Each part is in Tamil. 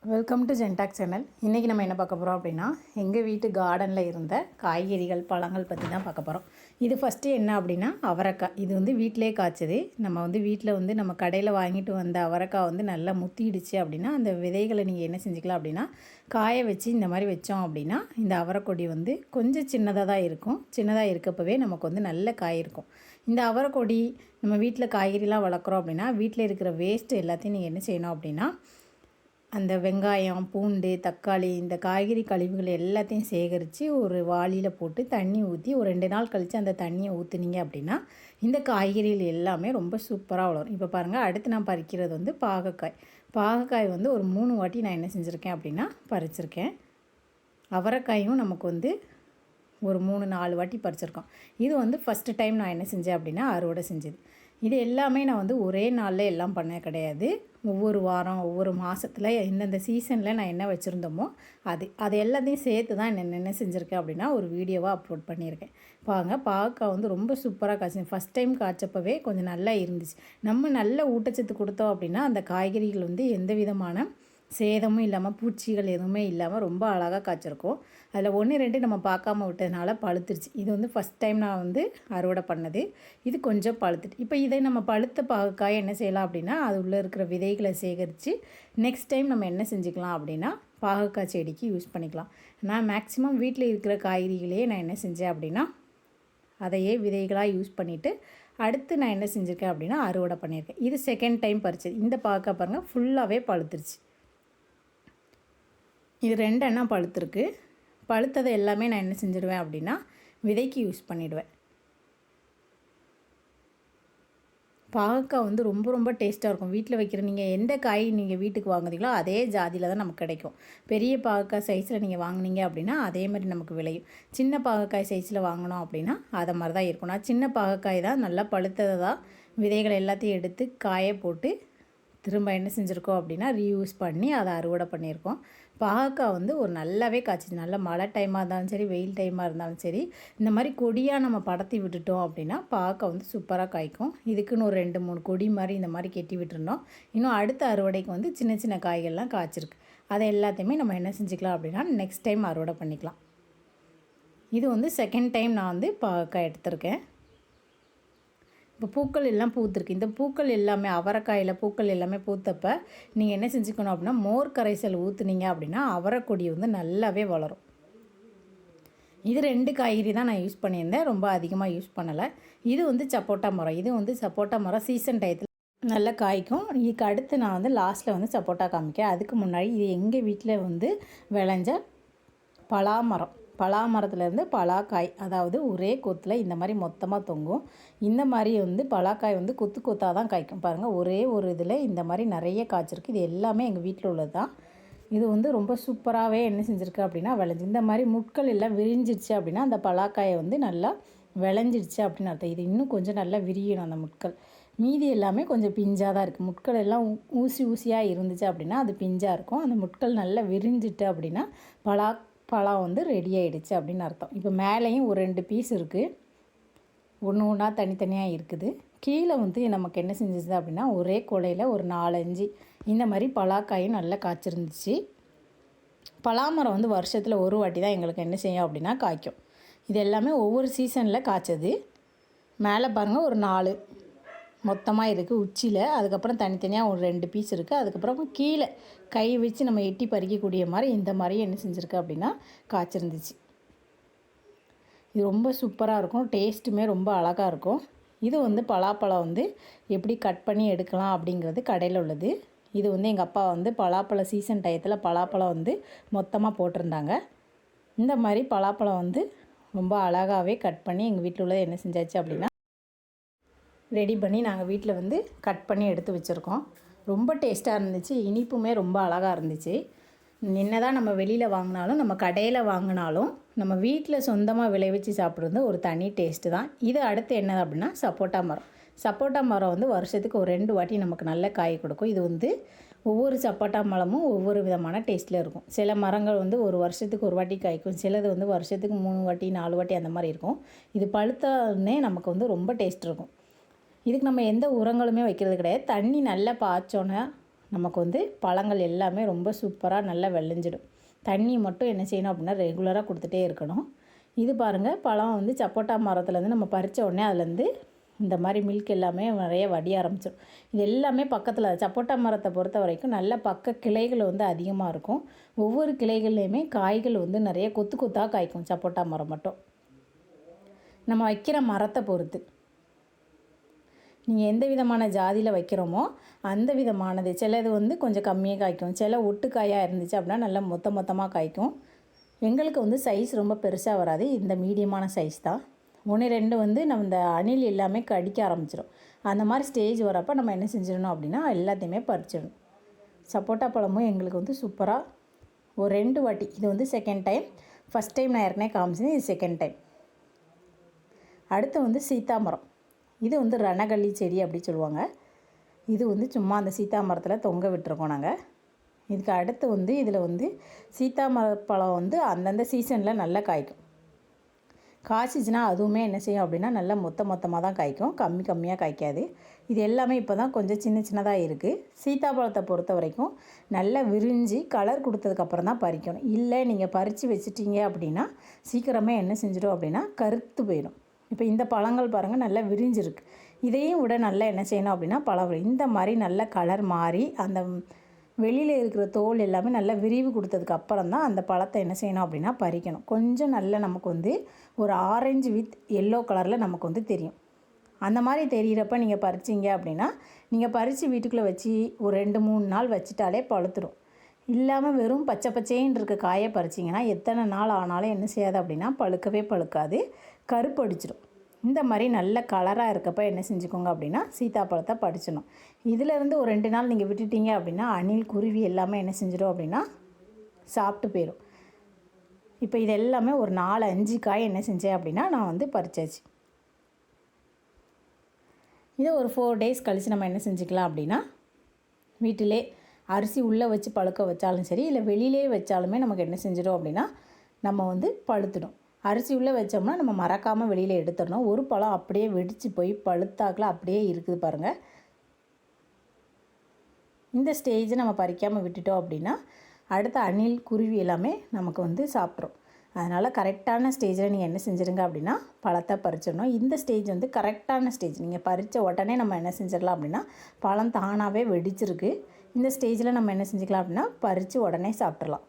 Welcome to ஜென்டாக் channel. இன்றைக்கி நம்ம என்ன பார்க்க போகிறோம் அப்படின்னா, எங்கள் வீட்டு கார்டனில் இருந்த காய்கறிகள் பழங்கள் பற்றி தான் பார்க்க போகிறோம். இது ஃபஸ்ட்டு என்ன அப்படின்னா அவரைக்காய். இது வந்து வீட்டிலே காய்ச்சது. நம்ம வீட்டில் நம்ம கடையில் வாங்கிட்டு வந்த அவரைக்காய் நல்லா முத்திடுச்சு அப்படின்னா, அந்த விதைகளை நீங்கள் என்ன செஞ்சுக்கலாம் அப்படின்னா, காய வச்சு இந்த மாதிரி வச்சோம் அப்படின்னா, இந்த அவரைக்கொடி கொஞ்சம் சின்னதாக தான் இருக்கும். சின்னதாக இருக்கப்பவே நமக்கு நல்ல காய் இருக்கும். இந்த அவரைக்கொடி நம்ம வீட்டில் காய்கறிலாம் வளர்க்குறோம் அப்படின்னா, வீட்டில் இருக்கிற வேஸ்ட்டு எல்லாத்தையும் நீங்கள் என்ன செய்யணும் அப்படின்னா, அந்த வெங்காயம், பூண்டு, தக்காளி இந்த காய்கறி கழிவுகள் எல்லாத்தையும் சேகரித்து ஒரு வாளியில் போட்டு தண்ணி ஊற்றி ஒரு 2 நாள் கழித்து அந்த தண்ணியை ஊற்றுனீங்க அப்படின்னா, இந்த காய்கறிகள் எல்லாமே ரொம்ப சூப்பராக வளரும். இப்போ பாருங்கள், அடுத்து நான் பறிக்கிறது பாகக்காய். பாகக்காய் ஒரு 3 வாட்டி நான் என்ன செஞ்சுருக்கேன் அப்படின்னா பறிச்சிருக்கேன். அவரைக்காயும் நமக்கு ஒரு 3-4 வாட்டி பறிச்சிருக்கோம். இது ஃபஸ்ட்டு டைம் நான் என்ன செஞ்சேன் அப்படின்னா அறுவடை செஞ்சது. இது எல்லாமே நான் ஒரே நாளில் எல்லாம் பண்ண கிடையாது. ஒவ்வொரு வாரம், ஒவ்வொரு மாதத்தில் இந்தந்த சீசனில் நான் என்ன வச்சுருந்தோமோ அது எல்லாத்தையும் சேர்த்து தான் என்ன செஞ்சுருக்கேன் அப்படின்னா ஒரு வீடியோவாக அப்லோட் பண்ணியிருக்கேன். பாகக்காய் ரொம்ப சூப்பராக காய்ச்சி ஃபஸ்ட் டைம் காய்ச்சப்பவே கொஞ்சம் நல்லா இருந்துச்சு. நம்ம நல்ல ஊட்டச்சத்து கொடுத்தோம் அப்படின்னா அந்த காய்கறிகள் எந்த விதமான சேதமும் இல்லாமல், பூச்சிகள் எதுவுமே இல்லாமல் ரொம்ப அழகாக காய்ச்சிருக்கும். அதில் 1, 2 நம்ம பார்க்காம விட்டதுனால பழுத்துருச்சு. இது ஃபஸ்ட் டைம் நான் அறுவடை பண்ணது. இது கொஞ்சம் பழுத்துட்டு, இப்போ இதை நம்ம பழுத்த பாகக்காய் என்ன செய்யலாம் அப்படின்னா, அது உள்ளே இருக்கிற விதைகளை சேகரித்து நெக்ஸ்ட் டைம் நம்ம என்ன செஞ்சுக்கலாம் அப்படின்னா பாகக்காய் செடிக்கு யூஸ் பண்ணிக்கலாம். நான் மேக்ஸிமம் வீட்டில் இருக்கிற காய்கறிகளையே நான் என்ன செஞ்சேன் அப்படின்னா அதையே விதைகளாக யூஸ் பண்ணிவிட்டு அடுத்து நான் என்ன செஞ்சுருக்கேன் அப்படின்னா அறுவடை பண்ணியிருக்கேன். இது செகண்ட் டைம் பறிச்சது. இந்த பாகக்காய் பாருங்கள் ஃபுல்லாகவே பழுத்துருச்சு. இது 2 எண்ணம் பழுத்துருக்கு. பழுத்ததை எல்லாமே நான் என்ன செஞ்சுடுவேன் அப்படின்னா விதைக்கு யூஸ் பண்ணிவிடுவேன். பாகக்காய் ரொம்ப ரொம்ப டேஸ்ட்டாக இருக்கும். வீட்டில் வைக்கிற நீங்கள் எந்த காய் நீங்கள் வீட்டுக்கு வாங்குறீங்களோ அதே ஜாதியில் தான் நமக்கு கிடைக்கும். பெரிய பாகக்காய் சைஸில் நீங்கள் வாங்கினீங்க அப்படின்னா அதே மாதிரி நமக்கு விளையும். சின்ன பாகக்காய் சைஸில் வாங்கினோம் அப்படின்னா அதை மாதிரி தான் இருக்கும். நான் சின்ன பாகக்காய் தான் நல்லா பழுத்ததை தான் விதைகள் எல்லாத்தையும் எடுத்து காய போட்டு திரும்ப என்ன செஞ்சுருக்கோம் அப்படின்னா ரீயூஸ் பண்ணி அதை அறுவடை பண்ணியிருக்கோம். பாகக்காய் ஒரு நல்லாவே காய்ச்சிச்சு. நல்ல மழை டைமாக இருந்தாலும் சரி, வெயில் டைமாக இருந்தாலும் சரி, இந்த மாதிரி கொடியாக நம்ம படத்தி விட்டுட்டோம் அப்படின்னா பாகக்காய் சூப்பராக காய்க்கும். இதுக்குன்னு ஒரு 2-3 கொடி மாதிரி இந்த மாதிரி கெட்டி விட்டுருந்தோம். இன்னும் அடுத்த அறுவடைக்கு சின்ன சின்ன காய்கள்லாம் காய்ச்சிருக்கு. அதை எல்லாத்தையுமே நம்ம என்ன செஞ்சுக்கலாம் அப்படின்னா நெக்ஸ்ட் டைம் அறுவடை பண்ணிக்கலாம். இது செகண்ட் டைம் நான் பாகக்காய் எடுத்திருக்கேன். இப்போ பூக்கள் எல்லாம் பூத்துருக்கு. இந்த பூக்கள் எல்லாமே அவரைக்காயில் பூக்கள் எல்லாமே பூத்தப்போ நீங்கள் என்ன செஞ்சுக்கணும் அப்படின்னா மோர் கரைசல் ஊற்றுனீங்க அப்படின்னா அவரைக்கொடி நல்லாவே வளரும். இது 2 காய்கறி தான் நான் யூஸ் பண்ணியிருந்தேன். ரொம்ப அதிகமாக யூஸ் பண்ணலை. இது சப்போட்டா மரம். இது சப்போட்டா மரம் சீசன் டயத்தில் நல்லா காய்க்கும். இதுக்கு அடுத்து நான் லாஸ்ட்டில் சப்போட்டா காமிக்கேன். அதுக்கு முன்னாடி இது எங்கள் வீட்டில் விளைஞ்ச பலாமரம். பலாமரத்துலேருந்து பலாக்காய், அதாவது ஒரே கொத்தில் இந்த மாதிரி மொத்தமாக தொங்கும். இந்த மாதிரி பலாக்காய் கொத்து கொத்தாக தான் காய்க்கும். பாருங்கள், ஒரே ஒரு இதில் இந்த மாதிரி நிறைய காய்ச்சிருக்கு. இது எல்லாமே எங்கள் வீட்டில் உள்ளது தான். இது ரொம்ப சூப்பராகவே என்ன செஞ்சுருக்கு அப்படின்னா விளைஞ்சி இந்த மாதிரி முட்கள் எல்லாம் விரிஞ்சிடுச்சு அப்படின்னா அந்த பலாக்காயை நல்லா விளைஞ்சிடுச்சு அப்படின்னு அர்த்தம். இது இன்னும் கொஞ்சம் நல்லா விரியணும் அந்த முட்கள். மீதி எல்லாமே கொஞ்சம் பிஞ்சாக தான் இருக்குது. முட்கள் எல்லாம் ஊசியாக இருந்துச்சு அப்படின்னா அது பிஞ்சாக இருக்கும். அந்த முட்கள் நல்லா விரிஞ்சிட்டு அப்படின்னா பழம் ரெடி ஆகிடுச்சு அப்படின்னு அர்த்தம். இப்போ மேலேயும் ஒரு 2 பீஸ் இருக்குது. ஒன்றா தனித்தனியாக இருக்குது. கீழே நமக்கு என்ன செஞ்சிச்சு அப்படின்னா ஒரே கொலையில் ஒரு 4-5 இந்த மாதிரி பலாக்காயும் நல்லா காய்ச்சிருந்துச்சு. பலாமரம் வருஷத்தில் ஒரு வாட்டி தான் எங்களுக்கு என்ன செய்யும் அப்படின்னா காய்க்கும். இது எல்லாமே ஒவ்வொரு சீசனில் காய்ச்சது. மேலே பாருங்கள் ஒரு 4 மொத்தமாக இருக்குது உச்சியில். அதுக்கப்புறம் தனித்தனியாக ஒரு 2 பீஸ் இருக்குது. அதுக்கப்புறம் கீழே கை வச்சு நம்ம எட்டி பறிக்கக்கூடிய மாதிரி இந்த மாதிரி என்ன செஞ்சுருக்கு அப்படின்னா காய்ச்சிருந்துச்சு. இது ரொம்ப சூப்பராக இருக்கும். டேஸ்ட்டுமே ரொம்ப அழகாக இருக்கும். இது பலாப்பழம் எப்படி கட் பண்ணி எடுக்கலாம் அப்படிங்கிறது கடையில் உள்ளது. இது எங்கள் அப்பா பலாப்பழ சீசன் டயத்தில் பலாப்பழம் மொத்தமாக போட்டிருந்தாங்க. இந்த மாதிரி பலாப்பழம் ரொம்ப அழகாகவே கட் பண்ணி எங்கள் வீட்டில் உள்ளது என்ன செஞ்சாச்சு அப்படின்னா ரெடி பண்ணி நாங்கள் வீட்டில் கட் பண்ணி எடுத்து வச்சுருக்கோம். ரொம்ப டேஸ்ட்டாக இருந்துச்சு. இனிப்புமே ரொம்ப அழகாக இருந்துச்சு. என்னதான் நம்ம வெளியில் வாங்கினாலும், நம்ம கடையில் வாங்கினாலும், நம்ம வீட்டில் சொந்தமாக விளைவிச்சு சாப்பிட்றது ஒரு தனி டேஸ்ட்டு தான். இது அடுத்து என்ன அப்படின்னா சப்போட்டா மரம். சப்போட்டா மரம் வருஷத்துக்கு ஒரு 2 வாட்டி நமக்கு நல்ல காய் கொடுக்கும். இது ஒவ்வொரு சப்போட்டா மரமும் ஒவ்வொரு விதமான டேஸ்ட்டில் இருக்கும். சில மரங்கள் ஒரு வருஷத்துக்கு ஒரு வாட்டி காய்க்கும். சிலது வருஷத்துக்கு 3 வாட்டி 4 வாட்டி அந்த மாதிரி இருக்கும். இது பழுத்தோடனே நமக்கு ரொம்ப டேஸ்ட் இருக்கும். இதுக்கு நம்ம எந்த உரங்களுமே வைக்கிறது கிடையாது. தண்ணி நல்லா பாய்ச்சோன்னே நமக்கு வந்து பழங்கள் எல்லாமே ரொம்ப சூப்பராக நல்லா விளைஞ்சிடும். தண்ணி மட்டும் என்ன செய்யணும் அப்படின்னா ரெகுலராக கொடுத்துட்டே இருக்கணும். இது பாருங்கள், பழம் வந்து சப்போட்டா மரத்துலேருந்து நம்ம பறித்த உடனே அதுலேருந்து இந்த மாதிரி மில்க் எல்லாமே நிறைய வடிய ஆரம்பிச்சிடும். இது எல்லாமே பக்கத்தில் சப்போட்டா மரத்தை பொறுத்த வரைக்கும் நல்ல பக்க கிளைகள் வந்து அதிகமாக இருக்கும். ஒவ்வொரு கிளைகள்லேயுமே காய்கள் வந்து நிறைய கொத்து கொத்தாக காய்க்கும். சப்போட்டா மரம் மட்டும் நம்ம வைக்கிற மரத்தை பொறுத்து நீங்கள் எந்த விதமான ஜாதியில் வைக்கிறோமோ அந்த விதமானது. சிலது வந்து கொஞ்சம் கம்மியாக காய்க்கும், சில ஒட்டுக்காயாக இருந்துச்சு அப்படின்னா நல்லா மொத்தமாக காய்க்கும். எங்களுக்கு வந்து சைஸ் ரொம்ப பெருசாக வராது, இந்த மீடியமான சைஸ் தான். 1-2 வந்து நம்ம இந்த அணில் எல்லாமே கடிக்க ஆரம்பிச்சிடும். அந்த மாதிரி ஸ்டேஜ் வரப்போ நம்ம என்ன செஞ்சிடணும் அப்படின்னா எல்லாத்தையுமே பறிச்சிடணும். சப்போட்டா பழமும் எங்களுக்கு வந்து சூப்பராக ஒரு 2 வாட்டி, இது வந்து செகண்ட் டைம். ஃபஸ்ட் டைம் நான் ஏற்கனவே காமிச்சேன், இது செகண்ட் டைம். அடுத்து வந்து சீத்தாமரம். இது வந்து ரணகள்ளி செடி அப்படி சொல்லுவாங்க. இது வந்து சும்மா அந்த சீத்தா மரத்தில் தொங்க விட்டுருக்கோம் நாங்கள். இதுக்கு அடுத்து வந்து இதில் வந்து சீத்தாமர பழம் வந்து அந்தந்த சீசனில் நல்லா காய்க்கும். காய்ச்சிச்சின்னா அதுவுமே என்ன செய்யும் அப்படின்னா நல்லா மொத்தமாக தான் காய்க்கும், கம்மியாக காய்க்காது. இது எல்லாமே இப்போ தான் கொஞ்சம் சின்னதாக இருக்குது. சீத்தாப்பழத்தை பொறுத்த வரைக்கும் நல்லா விரிஞ்சு கலர் கொடுத்ததுக்கப்புறம் தான் பறிக்கணும். இல்லை நீங்கள் பறித்து வச்சிட்டிங்க அப்படின்னா சீக்கிரமே என்ன செஞ்சிடும் அப்படின்னா கருத்து போயிடும். இப்போ இந்த பழங்கள் பாருங்கள் நல்லா விரிஞ்சிருக்கு. இதையும் விட நல்லா என்ன செய்யணும் அப்படின்னா பழம் இந்த மாதிரி நல்ல கலர் மாறி அந்த வெளியில் இருக்கிற தோல் எல்லாமே நல்லா விரிவு கொடுத்ததுக்கு அப்புறம் தான் அந்த பழத்தை என்ன செய்யணும் அப்படின்னா பறிக்கணும். கொஞ்சம் நல்லா நமக்கு வந்து ஒரு ஆரஞ்சு வித் எல்லோ கலரில் நமக்கு வந்து தெரியும். அந்த மாதிரி தெரிகிறப்ப நீங்கள் பறிச்சிங்க அப்படின்னா நீங்கள் பறித்து வீட்டுக்குள்ளே வச்சு ஒரு 2-3 நாள் வச்சிட்டாலே பழுத்துடும். இல்லாமல் வெறும் பச்சைன்னு இருக்க காயை பறிச்சிங்கன்னா எத்தனை நாள் ஆனாலும் என்ன செய்யாது அப்படின்னா பழுக்காது, கருப்படிச்சிடும். இந்த மாதிரி நல்ல கலராக இருக்கப்போ என்ன செஞ்சுக்கோங்க அப்படின்னா சீத்தாப்பழத்தை பறிச்சிடணும். இதிலேருந்து ஒரு 2 நாள் நீங்கள் விட்டுட்டீங்க அப்படின்னா அணில் குருவி எல்லாமே என்ன செஞ்சிடும் அப்படின்னா சாப்பிட்டு போயிடும். இப்போ இது எல்லாமே ஒரு 4-5 காய் என்ன செஞ்சேன் அப்படின்னா நான் வந்து பறிச்சாச்சு. இதை ஒரு 4 டேஸ் கழித்து நம்ம என்ன செஞ்சுக்கலாம் அப்படின்னா வீட்டிலே அரிசி உள்ளே வச்சு பழுக்க வச்சாலும் சரி, இல்லை வெளியிலே வச்சாலுமே நமக்கு என்ன செஞ்சிடும் அப்படின்னா நம்ம வந்து பழுத்துடும். அரிசி உள்ளே வச்சோம்னா நம்ம மறக்காமல் வெளியில் எடுத்துடணும். ஒரு பழம் அப்படியே வெடித்து போய் பழுத்தாக்கில் அப்படியே இருக்குது பாருங்கள். இந்த ஸ்டேஜை நம்ம பறிக்காமல் விட்டுட்டோம் அப்படின்னா அடுத்த அணில் குருவி எல்லாமே நமக்கு வந்து சாப்பிட்ரும். அதனால் கரெக்டான ஸ்டேஜில் நீங்கள் என்ன செஞ்சுருங்க அப்படின்னா பழத்தை பறிச்சிடணும். இந்த ஸ்டேஜ் வந்து கரெக்டான ஸ்டேஜ். நீங்கள் பறித்த உடனே நம்ம என்ன செஞ்சிடலாம் அப்படின்னா பழம் தானாகவே வெடிச்சிருக்கு. இந்த ஸ்டேஜில் நம்ம என்ன செஞ்சுக்கலாம் அப்படின்னா பறித்து உடனே சாப்பிட்றலாம்.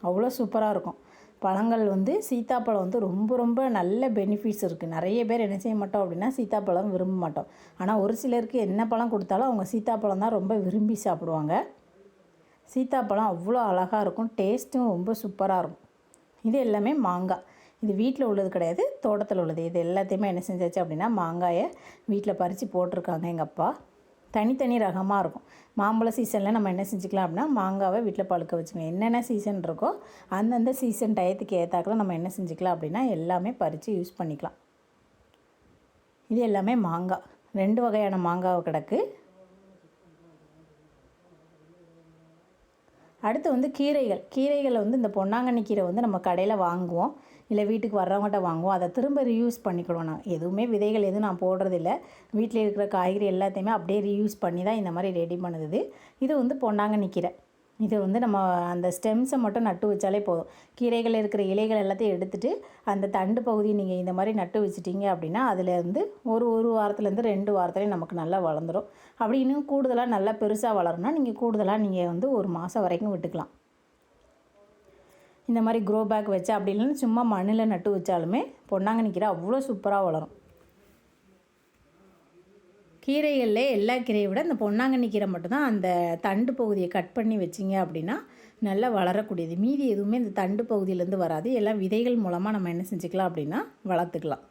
அவ்வளோ சூப்பராக இருக்கும். பழங்கள் வந்து சீத்தாப்பழம் வந்து ரொம்ப நல்ல பெனிஃபிட்ஸ் இருக்குது. நிறைய பேர் என்ன செய்ய மாட்டோம் அப்படின்னா சீத்தாப்பழம் விரும்ப மாட்டோம். ஆனால் ஒரு சிலருக்கு என்ன பழம் கொடுத்தாலும் அவங்க சீத்தாப்பழம் தான் ரொம்ப விரும்பி சாப்பிடுவாங்க. சீத்தாப்பழம் அவ்வளோ அழகாக இருக்கும், டேஸ்ட்டும் ரொம்ப சூப்பராக இருக்கும். இது எல்லாமே மாங்காய். இது வீட்டில் உள்ளது கிடையாது, தோட்டத்தில் உள்ளது. இது எல்லாத்தையுமே என்ன செஞ்சாச்சு அப்படின்னா மாங்காயை வீட்டில் பறித்து போட்டிருக்காங்க எங்கள் அப்பா. தனித்தனி ரகமாக இருக்கும். மாம்பழ சீசனில் நம்ம என்ன செஞ்சுக்கலாம் அப்படின்னா மாங்காவை வீட்டில் பழுக்க வச்சுக்கலாம். என்னென்ன சீசன் இருக்கோ அந்தந்த சீசன் டயத்துக்கு ஏற்றாக்கில் நம்ம என்ன செஞ்சுக்கலாம் அப்படின்னா எல்லாமே பறித்து யூஸ் பண்ணிக்கலாம். இது எல்லாமே மாங்காய். 2 வகையான மாங்காய் கிடக்கு. அடுத்து வந்து கீரைகளை வந்து இந்த பொன்னாங்கண்ணி கீரை வந்து நம்ம கடையில் வாங்குவோம், இல்லை வீட்டுக்கு வர்றவங்கள்ட்ட வாங்குவோம். அதை திரும்ப ரீயூஸ் பண்ணிக்கிடுவோம். நான் எதுவுமே விதைகள் எதுவும் நான் போடுறதில்ல. வீட்டில் இருக்கிற காய்கறி எல்லாத்தையுமே அப்படியே ரீயூஸ் பண்ணி தான் இந்த மாதிரி ரெடி பண்ணுது. இது வந்து பொன்னாங்கண்ணி கீரை. இது வந்து நம்ம அந்த ஸ்டெம்ஸை மட்டும் நட்டு வச்சாலே போதும். கீரைகள் இருக்கிற இலைகள் எல்லாத்தையும் எடுத்துகிட்டு அந்த தண்டு பகுதியை நீங்கள் இந்த மாதிரி நட்டு வச்சிட்டிங்க அப்படின்னா அதிலேருந்து ஒரு வாரத்துலேருந்து 2 வாரத்துலேயும் நமக்கு நல்லா வளர்ந்துடும். அப்படி இன்னும் கூடுதலாக நல்லா பெருசாக வளரணும்னா நீங்கள் கூடுதலாக நீங்கள் வந்து 1 மாதம் வரைக்கும் விட்டுக்கலாம். இந்த மாதிரி க்ரோ பேக் வச்சு அப்படி இல்லைன்னா சும்மா மண்ணில் நட்டு வச்சாலுமே பொன்னாங்கண்ணி கீரை அவ்வளோ சூப்பராக வளரும். கீரைகளில் எல்லா கீரையை விட இந்த பொன்னாங்கண்ணி கீரை மட்டும்தான் அந்த தண்டு பகுதியை கட் பண்ணி வச்சிங்க அப்படின்னா நல்லா வளரக்கூடியது. மீதி எதுவுமே இந்த தண்டு பகுதியிலேருந்து வராது. எல்லாம் விதைகள் மூலமாக நம்ம என்ன செஞ்சுக்கலாம் அப்படின்னா வளர்த்துக்கலாம்.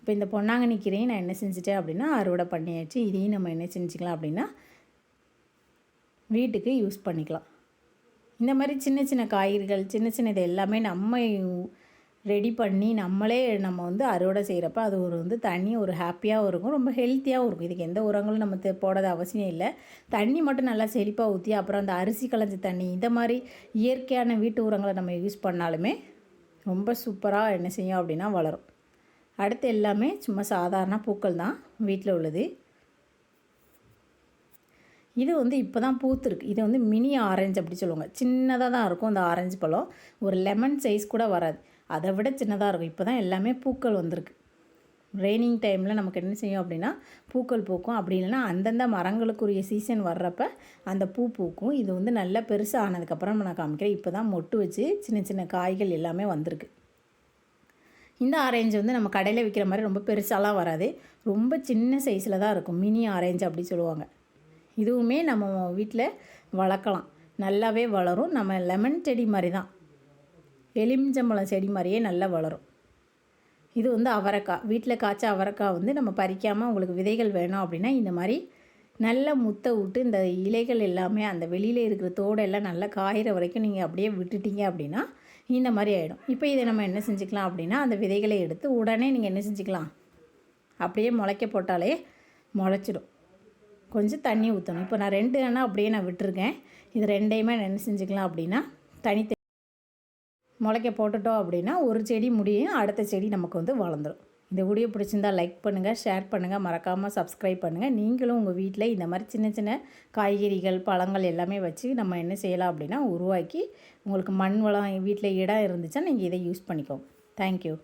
இப்போ இந்த பொன்னாங்கண்ணி கீரையை நான் என்ன செஞ்சுட்டேன் அப்படின்னா அறுவடை பண்ணியாச்சு. இதையும் நம்ம என்ன செஞ்சுக்கலாம் அப்படின்னா வீட்டுக்கு யூஸ் பண்ணிக்கலாம். இந்த மாதிரி சின்ன காய்கறிகள் சின்ன இது எல்லாமே நம்ம ரெடி பண்ணி நம்ம வந்து அறுவடை செய்கிறப்ப அது வந்து தனி ஒரு ஹாப்பியாகவும் இருக்கும், ரொம்ப ஹெல்த்தியாகவும் இருக்கும். இதுக்கு எந்த உரங்களும் நம்ம போடாத அவசியம் இல்லை. தண்ணி மட்டும் நல்லா செழிப்பாக ஊற்றி அப்புறம் அந்த அரிசி களைஞ்ச தண்ணி இந்த மாதிரி இயற்கையான வீட்டு உரங்களை நம்ம யூஸ் பண்ணாலுமே ரொம்ப சூப்பராக என்ன செய்யும் அப்படின்னா வளரும். அடுத்து எல்லாமே சும்மா சாதாரண பூக்கள் தான் வீட்டில் உள்ளது. இது வந்து இப்போ தான் பூத்துருக்கு. இது வந்து மினி ஆரஞ்சு அப்படி சொல்லுவாங்க. சின்னதாக தான் இருக்கும் அந்த ஆரஞ்சு பழம். ஒரு லெமன் சைஸ் கூட வராது. அதை விட சின்னதாக இருக்கும். இப்போ தான் எல்லாமே பூக்கள் வந்திருக்கு. ரெய்னிங் டைமில் நமக்கு என்ன செய்யும் அப்படின்னா பூக்கள் பூக்கும். அப்படி இல்லைன்னா அந்தந்த மரங்களுக்குரிய சீசன் வர்றப்ப அந்த பூ பூக்கும். இது வந்து நல்லா பெருசாக ஆனதுக்கப்புறம் நான் காமிக்கிறேன். இப்போ தான் மொட்டு வச்சு சின்ன சின்ன காய்கள் எல்லாமே வந்திருக்கு. இந்த ஆரஞ்சு வந்து நம்ம கடையில் விற்கிற மாதிரி ரொம்ப பெருசாலாம் வராது. ரொம்ப சின்ன சைஸில் தான் இருக்கும். மினி ஆரஞ்சு அப்படி சொல்லுவாங்க. இதுவுமே நம்ம வீட்டில் வளர்க்கலாம். நல்லாவே வளரும். நம்ம லெமன் செடி மாதிரி தான், எலுமிச்சம்பழம் செடி மாதிரியே நல்லா வளரும். இது வந்து அவரைக்காய். வீட்டில் காய்ச்ச அவரைக்காய் வந்து நம்ம பறிக்காமல் உங்களுக்கு விதைகள் வேணும் அப்படின்னா இந்த மாதிரி நல்லா முத்த விட்டு இந்த இலைகள் எல்லாமே அந்த வெளியில் இருக்கிற தோடெல்லாம் நல்லா காயிற வரைக்கும் நீங்கள் அப்படியே விட்டுட்டீங்க அப்படின்னா இந்த மாதிரி ஆகிடும். இப்போ இதை நம்ம என்ன செஞ்சுக்கலாம் அப்படின்னா அந்த விதைகளை எடுத்து உடனே நீங்கள் என்ன செஞ்சுக்கலாம், அப்படியே முளைக்க போட்டாலே முளைச்சிடும். கொஞ்சம் தண்ணி ஊற்றணும். இப்போ நான் 2 அப்படியே நான் விட்டுருக்கேன். இது 2யுமே நான் என்ன செஞ்சுக்கலாம் அப்படின்னா தனித்தனி முளைக்க போட்டுட்டோம் அப்படின்னா ஒரு செடி முடியும், அடுத்த செடி நமக்கு வந்து வளர்ந்துடும். இந்த வீடியோ பிடிச்சிருந்தா லைக் பண்ணுங்கள், ஷேர் பண்ணுங்கள், மறக்காமல் சப்ஸ்கிரைப் பண்ணுங்கள். நீங்களும் உங்கள் வீட்டில் இந்த மாதிரி சின்ன சின்ன காய்கறிகள் பழங்கள் எல்லாமே வச்சு நம்ம என்ன செய்யலாம் அப்படின்னா உருவாக்கி உங்களுக்கு மண் வளம் வீட்டில் இடம் இருந்துச்சுன்னா நீங்கள் இதை யூஸ் பண்ணிக்கோங்க. தேங்க்யூ.